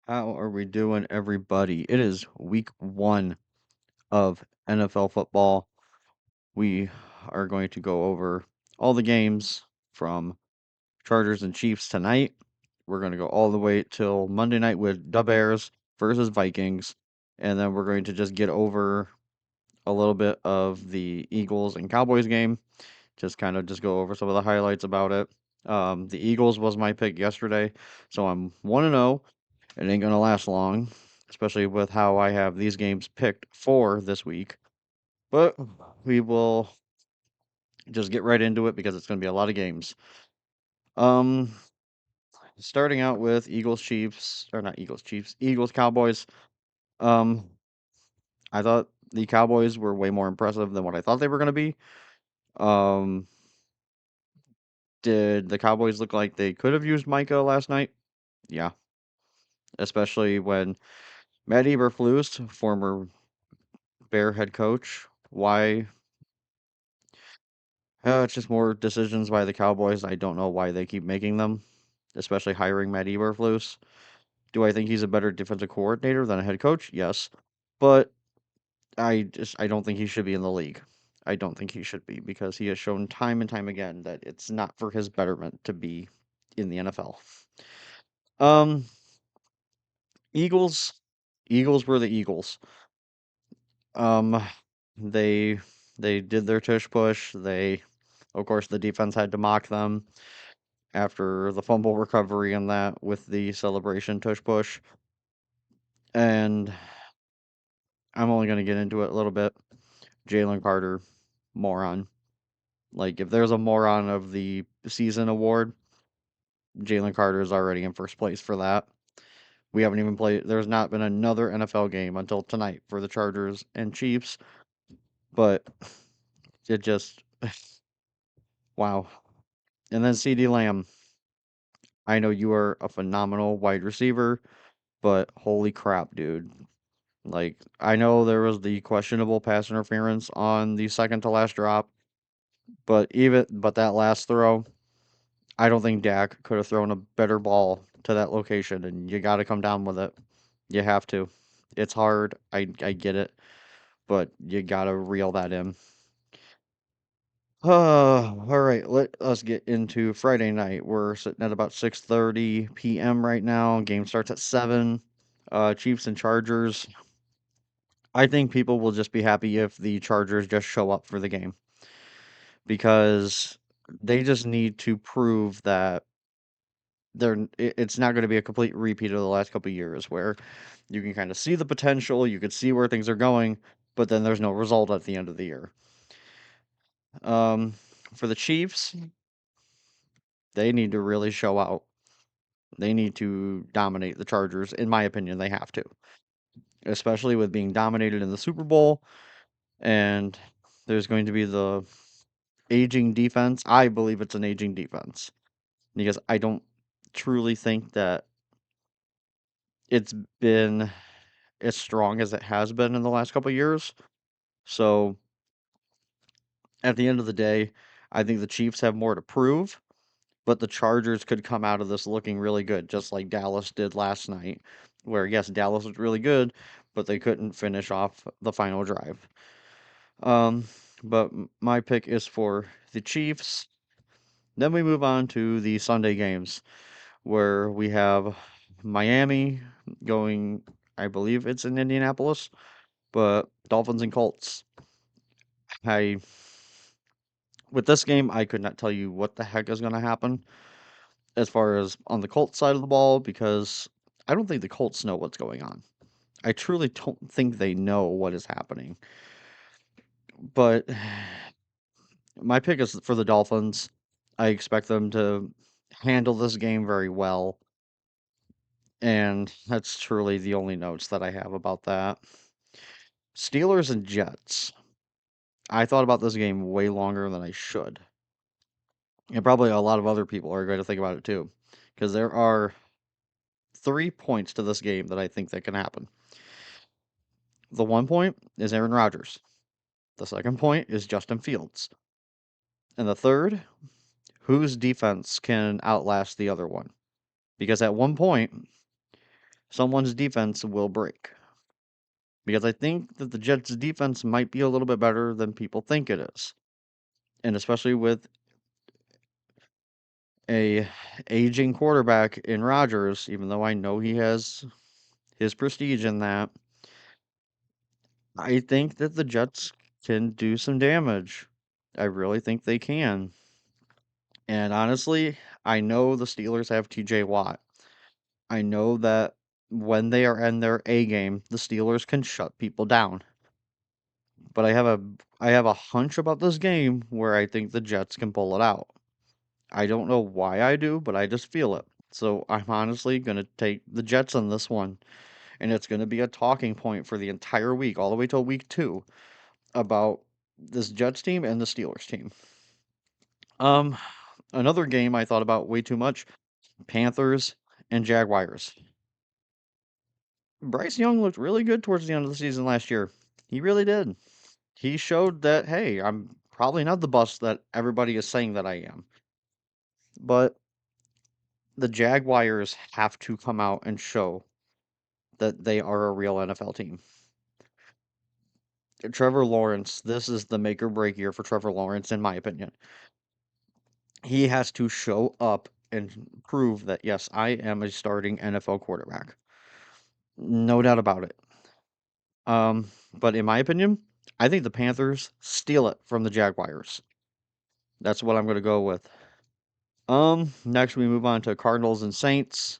How are we doing, everybody? It is week one of NFL football. We are going to go over all the games from Chargers and Chiefs tonight. We're going to go all the way till Monday night with the Bears versus Vikings. And then we're going to just get over a little bit of the Eagles and Cowboys game. Just kind of just go over some of the highlights about it. The Eagles was my pick yesterday, so I'm 1-0. It ain't gonna last long, especially with how I have these games picked for this week. But we will just get right into it because it's gonna be a lot of games. Um, Starting out with Eagles Chiefs, or not Eagles Chiefs, Eagles Cowboys. Um, I thought the Cowboys were way more impressive than what I thought they were gonna be. Um, did the Cowboys look like they could have used Micah last night? Yeah, especially when Matt Eberflus, former Bear head coach, why it's just more decisions by the Cowboys. I don't know why they keep making them, especially hiring Matt Eberflus. Do I think he's a better defensive coordinator than a head coach? Yes, but I don't think he should be in the league. I don't think he should be because he has shown time and time again that it's not for his betterment to be in the NFL. Um, Eagles, Eagles were the Eagles. Um, they they did their tush push. Of course, the defense had to mock them after the fumble recovery and that with the celebration tush push. And I'm only going to get into it a little bit. Jalen Carter, moron. Like, if there's a moron of the season award, Jalen Carter is already in first place for that. We haven't even played, there's not been another NFL game until tonight for the Chargers and Chiefs, but it just, wow. And then CD Lamb, I know you are a phenomenal wide receiver, but holy crap, dude. Like, I know there was the questionable pass interference on the second to last drop, but that last throw, I don't think Dak could have thrown a better ball to that location, and you got to come down with it. You have to. It's hard. I get it, but you got to reel that in. All right, let us get into Friday night. We're sitting at about 6:30 p.m. right now. Game starts at 7. Chiefs and Chargers. I think people will just be happy if the Chargers just show up for the game because they just need to prove that it's not going to be a complete repeat of the last couple of years where you can kind of see the potential, you could see where things are going, but then there's no result at the end of the year. Um, for the Chiefs, they need to really show out. They need to dominate the Chargers. In my opinion, they have to, especially with being dominated in the Super Bowl. And there's going to be the aging defense. I believe it's an aging defense because I don't truly think that it's been as strong as it has been in the last couple of years. So at the end of the day, I think the Chiefs have more to prove, but the Chargers could come out of this looking really good, just like Dallas did last night, where yes, Dallas was really good, but they couldn't finish off the final drive. Um, but my pick is for the Chiefs. Then we move on to the Sunday games, where we have Miami going, I believe it's in Indianapolis, but Dolphins and Colts. I With this game, I could not tell you what the heck is going to happen as far as on the Colts side of the ball because I don't think the Colts know what's going on. I truly don't think they know what is happening. But my pick is for the Dolphins. I expect them to handle this game very well. And that's truly the only notes that I have about that. Steelers and Jets. I thought about this game way longer than I should. And probably a lot of other people are going to think about it too. Because there are 3 points to this game that I think that can happen. The one point is Aaron Rodgers. The second point is Justin Fields. And the third, whose defense can outlast the other one? Because at one point, someone's defense will break. Because I think that the Jets' defense might be a little bit better than people think it is. And especially with a aging quarterback in Rodgers, even though I know he has his prestige in that, I think that the Jets can do some damage. I really think they can. And honestly, I know the Steelers have TJ Watt. I know that when they are in their A game, the Steelers can shut people down. But I have a hunch about this game where I think the Jets can pull it out. I don't know why I do, but I just feel it. So I'm honestly going to take the Jets on this one, and it's going to be a talking point for the entire week, all the way till week 2, about this Jets team and the Steelers team. Um, Another game I thought about way too much, Panthers and Jaguars. Bryce Young looked really good towards the end of the season last year. He really did. He showed that, hey, I'm probably not the bust that everybody is saying that I am. But the Jaguars have to come out and show that they are a real NFL team. Trevor Lawrence, this is the make or break year for Trevor Lawrence, in my opinion. He has to show up and prove that, yes, I am a starting NFL quarterback. No doubt about it. But in my opinion, I think the Panthers steal it from the Jaguars. That's what I'm going to go with. Next we move on to Cardinals and Saints.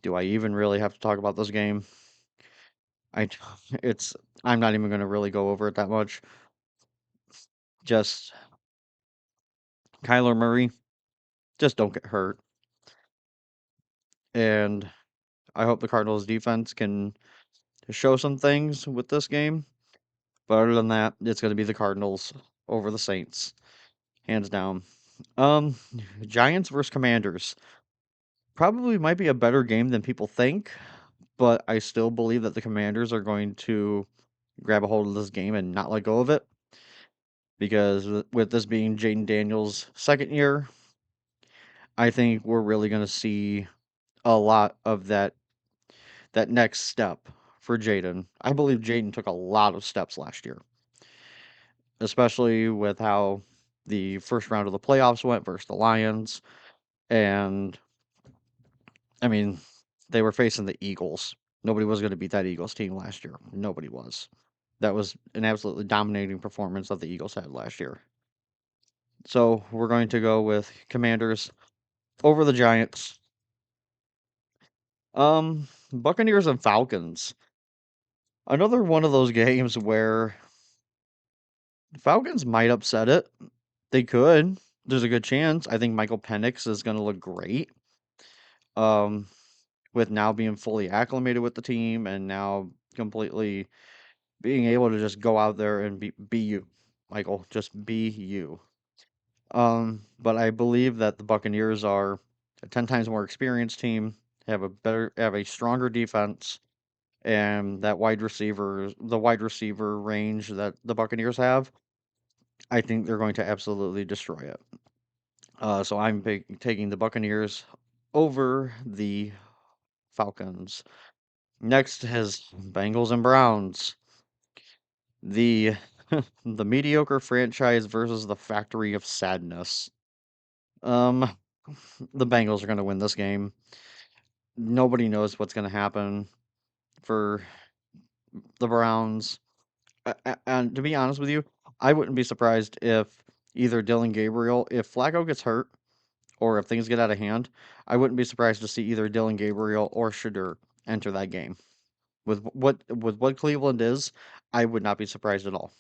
Do I even really have to talk about this game? I it's I'm not even going to really go over it that much. Just Kyler Murray, just don't get hurt. And I hope the Cardinals defense can show some things with this game. But other than that, it's going to be the Cardinals over the Saints, hands down. Um, Giants versus Commanders. Probably might be a better game than people think, but I still believe that the Commanders are going to grab a hold of this game and not let go of it. Because with this being Jaden Daniels' second year, I think we're really going to see a lot of that next step for Jaden. I believe Jaden took a lot of steps last year, especially with how the first round of the playoffs went versus the Lions. And I mean, they were facing the Eagles. Nobody was going to beat that Eagles team last year. Nobody was. That was an absolutely dominating performance that the Eagles had last year. So we're going to go with Commanders over the Giants. Buccaneers and Falcons. Another one of those games where Falcons might upset it. They could. There's a good chance. I think Michael Penix is going to look great. Um, with now being fully acclimated with the team and now completely being able to just go out there and be you, Michael. Just be you. But I believe that the Buccaneers are a 10 times more experienced team, have a stronger defense, and the wide receiver range that the Buccaneers have, I think they're going to absolutely destroy it. So I'm taking the Buccaneers over the Falcons. Next is Bengals and Browns. The the mediocre franchise versus the factory of sadness. Um, the Bengals are going to win this game. Nobody knows what's going to happen for the Browns. And to be honest with you, I wouldn't be surprised if either Dylan Gabriel, if Flacco gets hurt, or if things get out of hand, I wouldn't be surprised to see either Dylan Gabriel or Shadur enter that game. With what Cleveland is, I would not be surprised at all.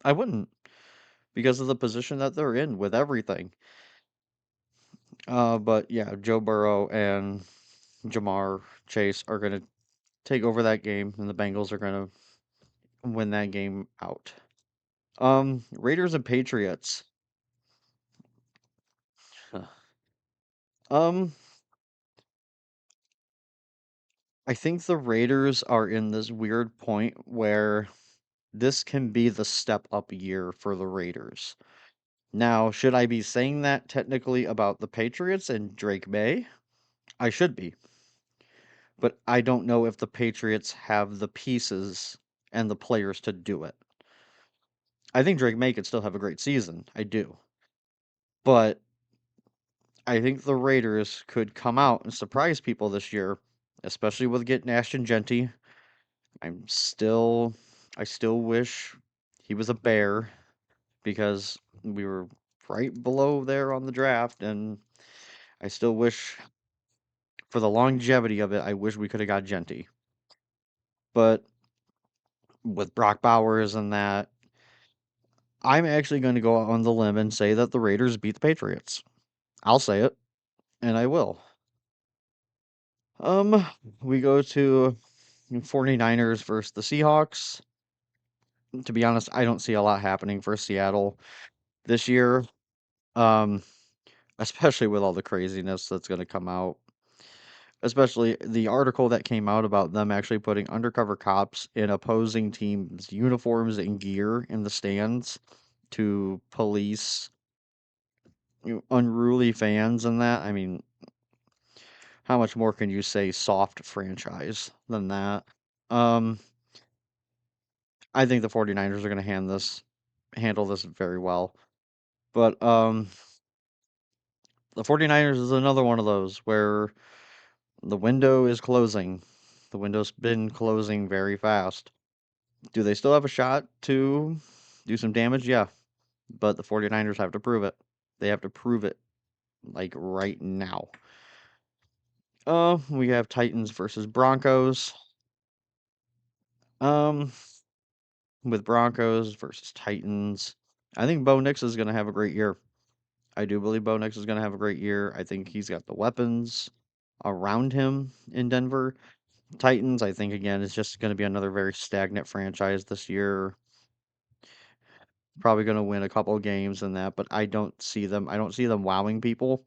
I wouldn't, because of the position that they're in with everything. But yeah, Joe Burrow and Jamar Chase are going to take over that game, and the Bengals are going to win that game out. Raiders and Patriots. Um, I think the Raiders are in this weird point where this can be the step up year for the Raiders. Now, should I be saying that technically about the Patriots and Drake May? I should be. but I don't know if the Patriots have the pieces and the players to do it. I think Drake May could still have a great season. I do. But I think the Raiders could come out and surprise people this year, especially with getting Ashton Genty. I'm still I still wish he was a Bear because we were right below there on the draft, and I still wish for the longevity of it, I wish we could have got Genty. But with Brock Bowers and that, I'm actually going to go out on the limb and say that the Raiders beat the Patriots. I'll say it, and I will. Um, we go to 49ers versus the Seahawks. To be honest, I don't see a lot happening for Seattle this year. Um, especially with all the craziness that's going to come out. Especially the article that came out about them actually putting undercover cops in opposing teams' uniforms and gear in the stands to police unruly fans and that. I mean, how much more can you say soft franchise than that? Um, I think the 49ers are going to handle this very well. But the 49ers is another one of those where the window is closing. The window's been closing very fast. Do they still have a shot to do some damage? Yeah, but the 49ers have to prove it. They have to prove it like right now. We have Titans versus Broncos. Um, with Broncos versus Titans, I think Bo Nix is going to have a great year. I do believe Bo Nix is going to have a great year. I think he's got the weapons around him in Denver. Titans, I think again is just going to be another very stagnant franchise this year. Probably going to win a couple of games and that, but I don't see them. I don't see them wowing people.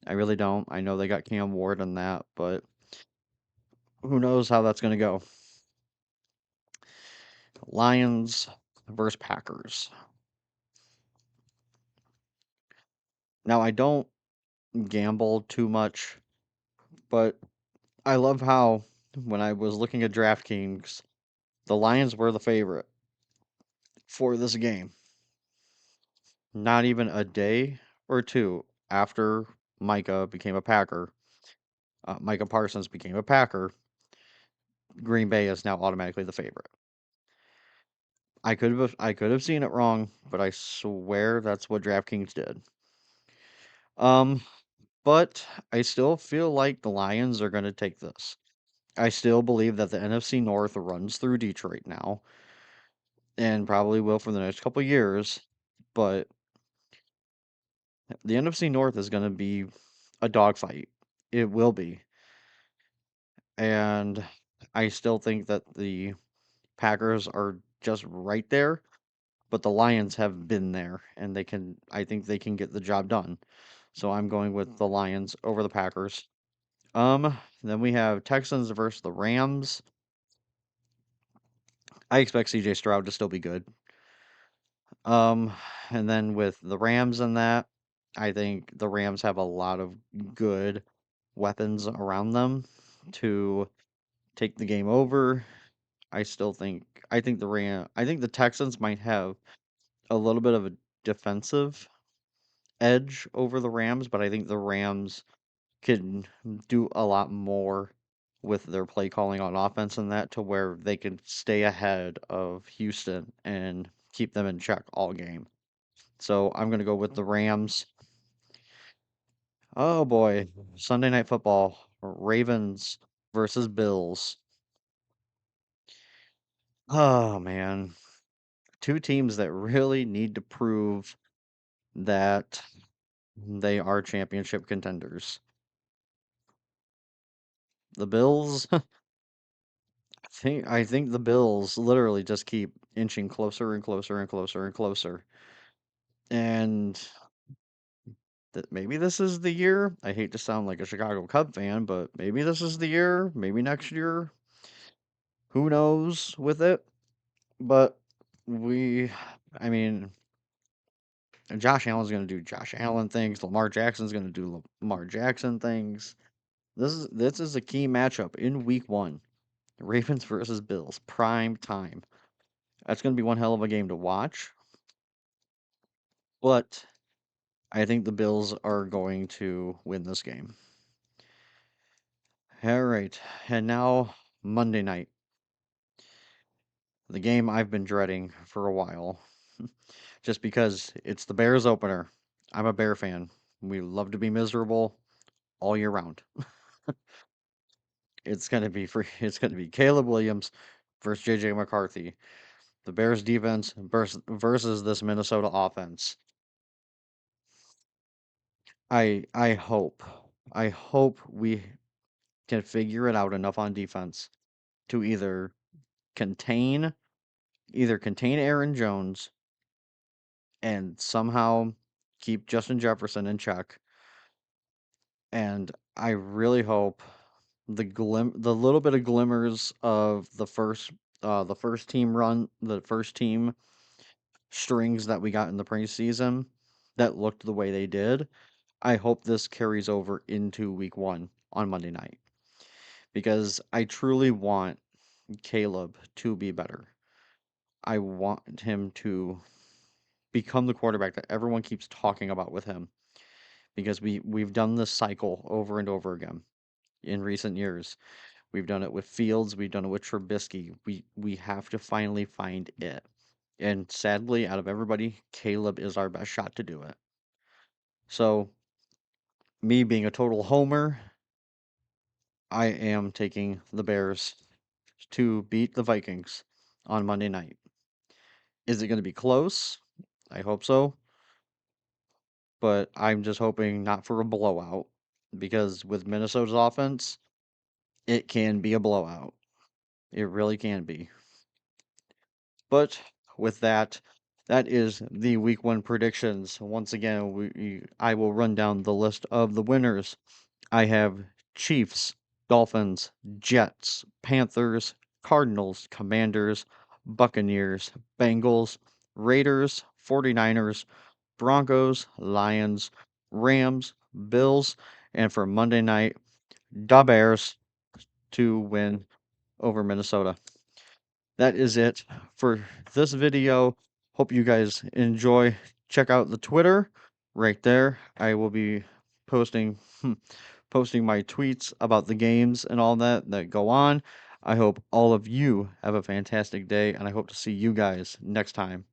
I really don't. I know they got Cam Ward and that, but who knows how that's going to go. Lions versus Packers. Now I don't gamble too much, but I love how when I was looking at DraftKings, the Lions were the favorite for this game. Not even a day or two after Micah became a Packer, Micah Parsons became a Packer, Green Bay is now automatically the favorite. I could have seen it wrong, but I swear that's what DraftKings did. Um, but I still feel like the Lions are going to take this. I still believe that the NFC North runs through Detroit now, and probably will for the next couple years. But the NFC North is going to be a dogfight. It will be, and I still think that the Packers are just right there, but the Lions have been there, and they can. I think they can get the job done. So I'm going with the Lions over the Packers. Then we have Texans versus the Rams. I expect CJ Stroud to still be good. Um, and then with the Rams and that, I think the Rams have a lot of good weapons around them to take the game over. I still think I think the Texans might have a little bit of a defensive edge over the Rams, but I think the Rams can do a lot more with their play calling on offense and that to where they can stay ahead of Houston and keep them in check all game. So I'm going to go with the Rams. Oh boy, Sunday Night Football, Ravens versus Bills. Oh man, two teams that really need to prove that they are championship contenders. The Bills, I think the Bills literally just keep inching closer and closer and closer and closer. And that maybe this is the year. I hate to sound like a Chicago Cub fan, but maybe this is the year, maybe next year. Who knows with it? But we I mean, Josh Allen's going to do Josh Allen things. Lamar Jackson's going to do Lamar Jackson things. This is a key matchup in week 1. Ravens versus Bills, prime time. That's going to be one hell of a game to watch, but I think the Bills are going to win this game. All right, and now Monday night, the game I've been dreading for a while, just because it's the Bears opener. I'm a Bear fan. We love to be miserable all year round. It's gonna be free. It's gonna be Caleb Williams versus JJ McCarthy. The Bears defense versus this Minnesota offense. I I hope we can figure it out enough on defense to contain contain Aaron Jones and somehow keep Justin Jefferson in check. And I really hope the little bit of glimmers of the first team run, the first team strings that we got in the preseason that looked the way they did. I hope this carries over into week 1 on Monday night because I truly want Caleb to be better. I want him to become the quarterback that everyone keeps talking about with him because we've done this cycle over and over again in recent years. We've done it with Fields, we've done it with Trubisky. We have to finally find it. And sadly, out of everybody, Caleb is our best shot to do it. So, me being a total homer, I am taking the Bears to beat the Vikings on Monday night. Is it going to be close? I hope so, but I'm just hoping not for a blowout because with Minnesota's offense, it can be a blowout. It really can be. But with that, that is the week 1 predictions. Once again, I will run down the list of the winners. I have Chiefs, Dolphins, Jets, Panthers, Cardinals, Commanders, Buccaneers, Bengals, Raiders, 49ers, Broncos, Lions, Rams, Bills, and for Monday night, Da Bears to win over Minnesota. That is it for this video. Hope you guys enjoy. Check out the Twitter right there. I will be posting posting my tweets about the games and all that go on. I hope all of you have a fantastic day, and I hope to see you guys next time.